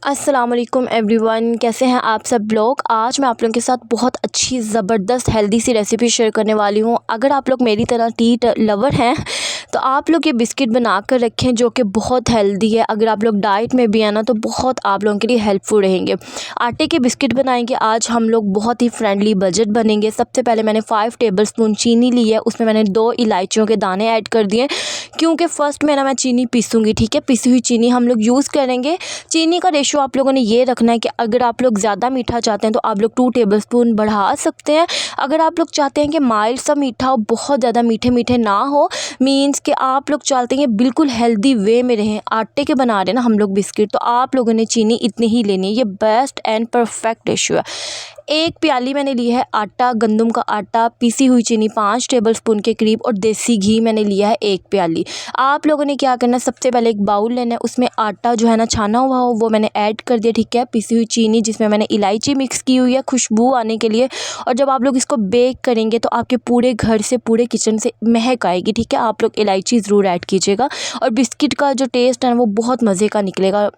अस्सलाम वालेकुम एवरीवन, कैसे हैं आप सब लोग। आज मैं आप लोगों के साथ बहुत अच्छी ज़बरदस्त हेल्दी सी रेसिपी शेयर करने वाली हूँ। अगर आप लोग मेरी तरह टी लवर हैं तो आप लोग ये बिस्किट बना कर रखें जो कि बहुत हेल्दी है। अगर आप लोग डाइट में भी हैं ना तो बहुत आप लोगों के लिए हेल्पफुल रहेंगे। आटे के बिस्किट बनाएंगे आज हम लोग, बहुत ही फ्रेंडली बजट बनेंगे। सबसे पहले मैंने 5 टेबलस्पून चीनी ली है, उसमें मैंने 2 इलायचियों के दाने ऐड कर दिए क्योंकि फ़र्स्ट में ना मैं चीनी पीसूँगी, ठीक है। पिसी हुई चीनी हम लोग यूज़ करेंगे। चीनी का रेशो आप लोगों ने ये रखना है कि अगर आप लोग ज़्यादा मीठा चाहते हैं तो आप लोग 2 टेबलस्पून बढ़ा सकते हैं। अगर आप लोग चाहते हैं कि माइल्ड सा मीठा हो, बहुत ज़्यादा मीठे मीठे ना हो, मीन्स कि आप लोग चाहते हैं बिल्कुल हेल्दी वे में रहें, आटे के बना रहे हैं ना हम लोग बिस्किट, तो आप लोगों ने चीनी इतनी ही लेनी है। ये बेस्ट एंड परफेक्ट रेशो है। 1 प्याली मैंने ली है आटा, गंदम का आटा, पीसी हुई चीनी 5 टेबलस्पून के करीब और देसी घी मैंने लिया है 1 प्याली। आप लोगों ने क्या करना है, सबसे पहले एक बाउल लेना है, उसमें आटा जो है ना छाना हुआ हो वो मैंने ऐड कर दिया, ठीक है। पीसी हुई चीनी जिसमें मैंने इलायची मिक्स की हुई है खुशबू आने के लिए। और जब आप लोग इसको बेक करेंगे तो आपके पूरे घर से, पूरे किचन से महक आएगी, ठीक है। आप लोग इलायची ज़रूर ऐड कीजिएगा और बिस्किट का जो टेस्ट है वो बहुत मज़े का निकलेगा।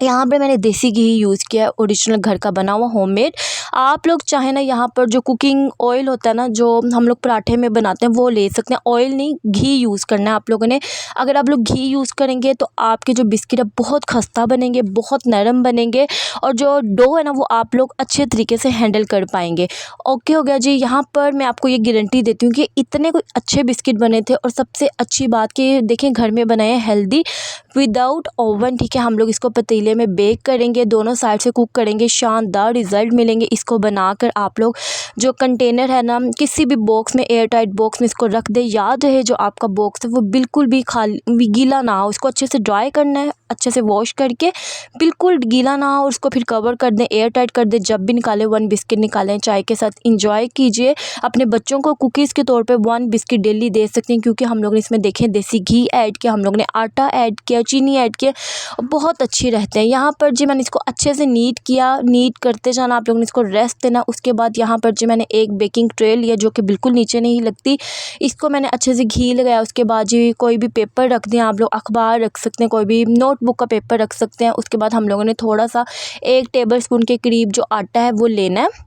यहाँ पे मैंने देसी घी यूज़ किया है, ओरिजिनल घर का बना हुआ होममेड। आप लोग चाहे ना यहाँ पर जो कुकिंग ऑयल होता है ना जो हम लोग पराठे में बनाते हैं वो ले सकते हैं। ऑयल नहीं, घी यूज़ करना है आप लोगों ने। अगर आप लोग घी यूज़ करेंगे तो आपके जो बिस्किट है बहुत खस्ता बनेंगे, बहुत नरम बनेंगे और जो डो है ना वो आप लोग अच्छे तरीके से हैंडल कर पाएंगे। ओके हो गया जी। यहाँ पर मैं आपको ये गारंटी देती हूँ कि इतने कोई अच्छे बिस्किट बने थे। और सबसे अच्छी बात कि देखें घर में बनाए हैं, हेल्दी, विदाउट ओवन, ठीक है। हम लोग इसको पतीले में बेक करेंगे, दोनों साइड से कुक करेंगे, शानदार रिज़ल्ट मिलेंगे। इसको बनाकर आप लोग जो कंटेनर है ना किसी भी बॉक्स में, एयर टाइट बॉक्स में इसको रख दें। याद रहे जो आपका बॉक्स है वो बिल्कुल भी खाली गीला ना हो, इसको अच्छे से ड्राई करना है, अच्छे से वॉश करके, बिल्कुल गीला ना हो, उसको फिर कवर कर दें, एयर टाइट कर दें। जब भी निकालें 1 बिस्किट निकालें, चाय के साथ इंजॉय कीजिए। अपने बच्चों को कुकीज़ के तौर पे 1 बिस्किट डेली दे सकते हैं क्योंकि हम लोग ने इसमें देखें देसी घी ऐड किया, हम लोग ने आटा ऐड किया, चीनी ऐड किया, बहुत अच्छी रहते हैं। यहाँ पर जी मैंने इसको अच्छे से नीट किया, नीट करते जाना, आप लोगों ने इसको रेस्ट देना। उसके बाद यहाँ पर जी मैंने एक बेकिंग ट्रे लिया जो कि बिल्कुल नीचे नहीं लगती, इसको मैंने अच्छे से घी लगाया। उसके बाद जी कोई भी पेपर रख दें, आप लोग अखबार रख सकते हैं, कोई भी नोटबुक का पेपर रख सकते हैं। उसके बाद हम लोगों ने थोड़ा सा 1 टेबलस्पून के करीब जो आटा है वो लेना है।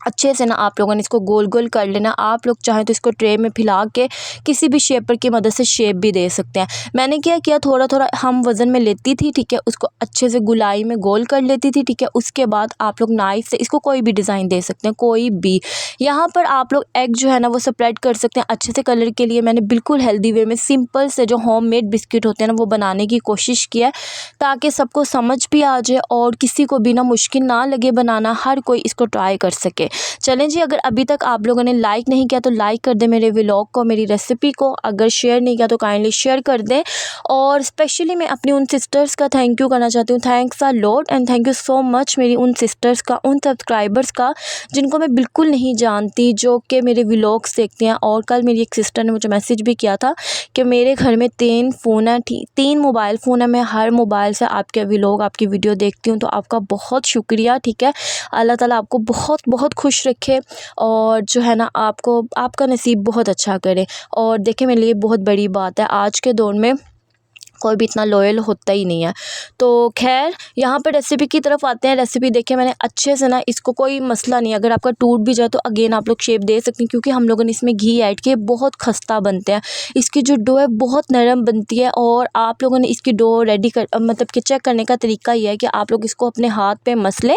अच्छे से ना आप लोगों ने इसको गोल गोल कर लेना। आप लोग चाहें तो इसको ट्रे में फैला के किसी भी शेपर की मदद से शेप भी दे सकते हैं। मैंने क्या किया, थोड़ा थोड़ा हम वज़न में लेती थी, ठीक है, उसको अच्छे से गुलाई में गोल कर लेती थी, ठीक है। उसके बाद आप लोग नाइफ से इसको कोई भी डिज़ाइन दे सकते हैं, कोई भी। यहाँ पर आप लोग एग जो है ना वो स्प्रेड कर सकते हैं अच्छे से कलर के लिए। मैंने बिल्कुल हेल्दी वे में सिंपल से जो होममेड बिस्किट होते हैं ना वो बनाने की कोशिश किया ताकि सबको समझ भी आ जाए और किसी को भी ना मुश्किल ना लगे बनाना, हर कोई इसको ट्राई कर सके। चलें जी, अगर अभी तक आप लोगों ने लाइक नहीं किया तो लाइक कर दें मेरे व्लॉग को, मेरी रेसिपी को। अगर शेयर नहीं किया तो काइंडली शेयर कर दें। और स्पेशली मैं अपनी उन सिस्टर्स का थैंक यू करना चाहती हूँ। Thanks a lot and thank you so much मेरी उन सिस्टर्स का, उन सब्सक्राइबर्स का जिनको मैं बिल्कुल नहीं जानती, जो कि मेरे व्लॉग्स देखते हैं। और कल मेरी एक सिस्टर ने मुझे मैसेज भी किया था कि मेरे घर में 3 फ़ोन है, 3 मोबाइल फ़ोन है, मैं हर मोबाइल से आपके व्लॉग, आपकी वीडियो देखती हूँ। तो आपका बहुत शुक्रिया, ठीक है। अल्लाह ताला आपको बहुत बहुत खुश रखे और जो है ना आपको, आपका नसीब बहुत अच्छा करे। और देखें मेरे लिए बहुत बड़ी बात है, आज के दौर में कोई भी इतना लॉयल होता ही नहीं है। तो खैर यहाँ पर रेसिपी की तरफ आते हैं। रेसिपी देखिए मैंने अच्छे से ना, इसको कोई मसला नहीं, अगर आपका टूट भी जाए तो अगेन आप लोग शेप दे सकते हैं क्योंकि हम लोगों ने इसमें घी ऐड किया, बहुत खस्ता बनते हैं। इसकी जो डो है बहुत नरम बनती है और आप लोगों ने इसकी डो रेडी कर, मतलब कि चेक करने का तरीका ये है कि आप लोग इसको अपने हाथ पे मसलें।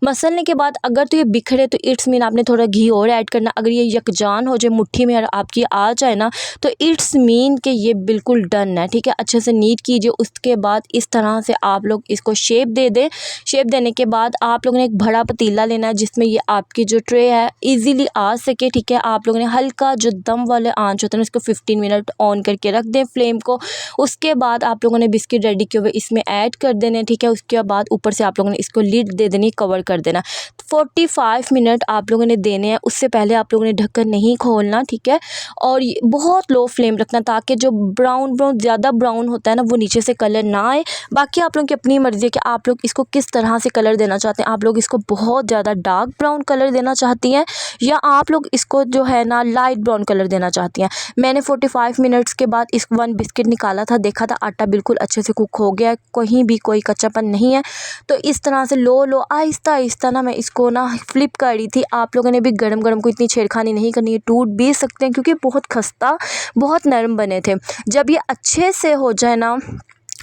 मसलने के बाद अगर तो ये बिखरे तो इट्स मीन आपने थोड़ा घी और ऐड करना। अगर ये यकजान हो जाए, मुट्ठी में आपकी आ जाए ना, तो इट्स मीन कि ये बिल्कुल डन है, ठीक है। अच्छे से नीट कीजिए। उसके बाद इस तरह से आप लोग इसको शेप दे दें। शेप देने के बाद आप लोगों ने एक बड़ा पतीला लेना है जिसमें ये आपकी जो ट्रे है इजीली आ सके, ठीक है। आप लोगों ने हल्का जो दम वाले आंच होता है ना, इसको 15 मिनट ऑन करके रख दें फ्लेम को। उसके बाद आप लोगों ने बिस्किट रेडी किए हुए इसमें ऐड कर देने, ठीक है। उसके बाद ऊपर से आप लोगों ने इसको लिड दे देनी, कवर कर देना। 45 मिनट आप लोगों ने देने हैं, उससे पहले आप लोगों ने ढक्कन नहीं खोलना, ठीक है। और बहुत लो फ्लेम रखना ताकि जो ब्राउन ज़्यादा ब्राउन होता है होता है ना वो नीचे से कलर ना आए। बाकी आप लोगों की अपनी मर्ज़ी है कि आप लोग इसको किस तरह से कलर देना चाहते हैं। आप लोग इसको बहुत ज़्यादा डार्क ब्राउन कलर देना चाहती हैं या आप लोग इसको जो है ना लाइट ब्राउन कलर देना चाहती हैं। मैंने 45 मिनट्स के बाद इस 1 बिस्किट निकाला था, देखा था आटा बिल्कुल अच्छे से कुक हो गया है, कहीं भी कोई कच्चापन नहीं है। तो इस तरह से लो लो आहिस्ता आहिस्ता ना मैं इसको ना फ्लिप कर रही थी। आप लोगों ने भी गरम गरम को इतनी छेड़खानी नहीं करनी है, टूट भी सकते हैं क्योंकि बहुत खस्ता बहुत नरम बने थे। जब ये अच्छे से हो जाए ना,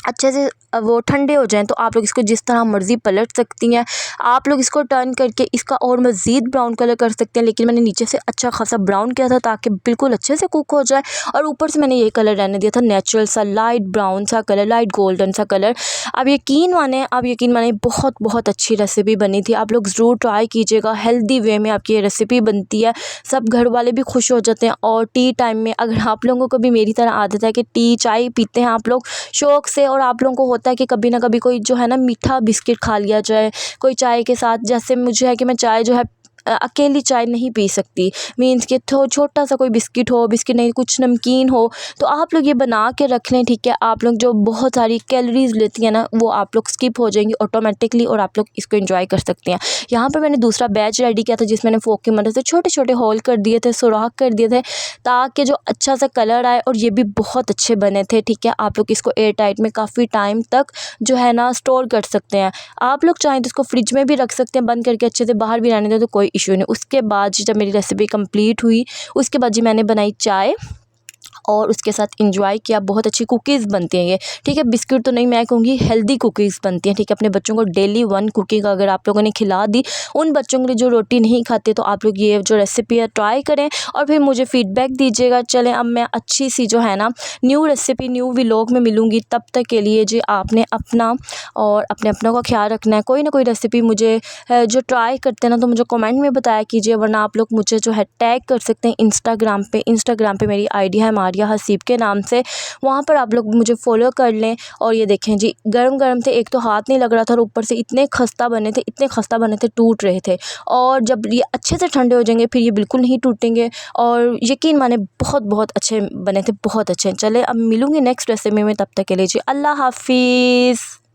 अच्छे से वो ठंडे हो जाएं तो आप लोग इसको जिस तरह मर्ज़ी पलट सकती हैं। आप लोग इसको टर्न करके इसका और मज़ीद ब्राउन कलर कर सकते हैं, लेकिन मैंने नीचे से अच्छा खासा ब्राउन किया था ताकि बिल्कुल अच्छे से कुक हो जाए। और ऊपर से मैंने ये कलर रहने दिया था नेचुरल सा लाइट ब्राउन सा कलर, लाइट गोल्डन सा कलर। अब यकीन माने बहुत बहुत अच्छी रेसिपी बनी थी। आप लोग ज़रूर ट्राई कीजिएगा, हेल्दी वे में आपकी ये रेसिपी बनती है, सब घर वाले भी खुश हो जाते हैं। और टी टाइम में अगर आप लोगों को भी मेरी तरह आदत है कि टी चाय पीते हैं आप लोग शौक़ से, और आप लोगों को होता है कि कभी ना कभी कोई जो है ना मीठा बिस्किट खा लिया जाए कोई चाय के साथ, जैसे मुझे है कि मैं चाय जो है अकेली चाय नहीं पी सकती, मीन्स कि छोटा सा कोई बिस्किट हो, बिस्किट नहीं कुछ नमकीन हो, तो आप लोग ये बना के रख लें, ठीक है। आप लोग जो बहुत सारी कैलोरीज़ लेती हैं ना वो आप लोग स्किप हो जाएंगी ऑटोमेटिकली और आप लोग इसको एंजॉय कर सकते हैं। यहाँ पर मैंने दूसरा बैच रेडी किया था जिसमें मैंने फोक की मदद से छोटे छोटे होल कर दिए थे, सुराख कर दिए थे ताकि जो अच्छा सा कलर आए, और ये भी बहुत अच्छे बने थे, ठीक है। आप लोग इसको एयर टाइट में काफ़ी टाइम तक जो है ना स्टोर कर सकते हैं। आप लोग चाहें तो इसको फ्रिज में भी रख सकते हैं बंद करके, अच्छे से बाहर भी रहने दें तो कोई इशू नहीं। उसके बाद जब मेरी रेसिपी कंप्लीट हुई उसके बाद जी मैंने बनाई चाय और उसके साथ इंजॉय किया। बहुत अच्छी कुकीज़ बनती हैं ये, ठीक है। बिस्किट तो नहीं, मैं कहूँगी हेल्दी कुकीज़ बनती हैं, ठीक है। अपने बच्चों को डेली 1 कुकीज़ अगर आप लोगों ने खिला दी, उन बच्चों के लिए जो रोटी नहीं खाते, तो आप लोग ये जो रेसिपी है ट्राई करें और फिर मुझे फ़ीडबैक दीजिएगा। चलें अब मैं अच्छी सी जो है ना न्यू रेसिपी न्यू व्लॉग में मिलूँगी, तब तक के लिए जी आपने अपना और अपने अपनों का ख्याल रखना है। कोई ना कोई रेसिपी मुझे जो ट्राई करते हैं ना तो मुझे कमेंट में बताया कीजिए, वरना आप लोग मुझे जो है टैग कर सकते हैं इंस्टाग्राम पे मेरी आईडी है मारिया हसीब के नाम से, वहाँ पर आप लोग मुझे फॉलो कर लें। और ये देखें जी गरम गरम थे, एक तो हाथ नहीं लग रहा था और ऊपर से इतने खस्ता बने थे, टूट रहे थे। और जब ये अच्छे से ठंडे हो जाएंगे फिर ये बिल्कुल नहीं टूटेंगे, और यकीन माने बहुत बहुत अच्छे बने थे, बहुत अच्छे। चले अब मिलूँगी नेक्स्ट रेसिपी में, तब तक के लिए जी अल्लाह हाफिज़।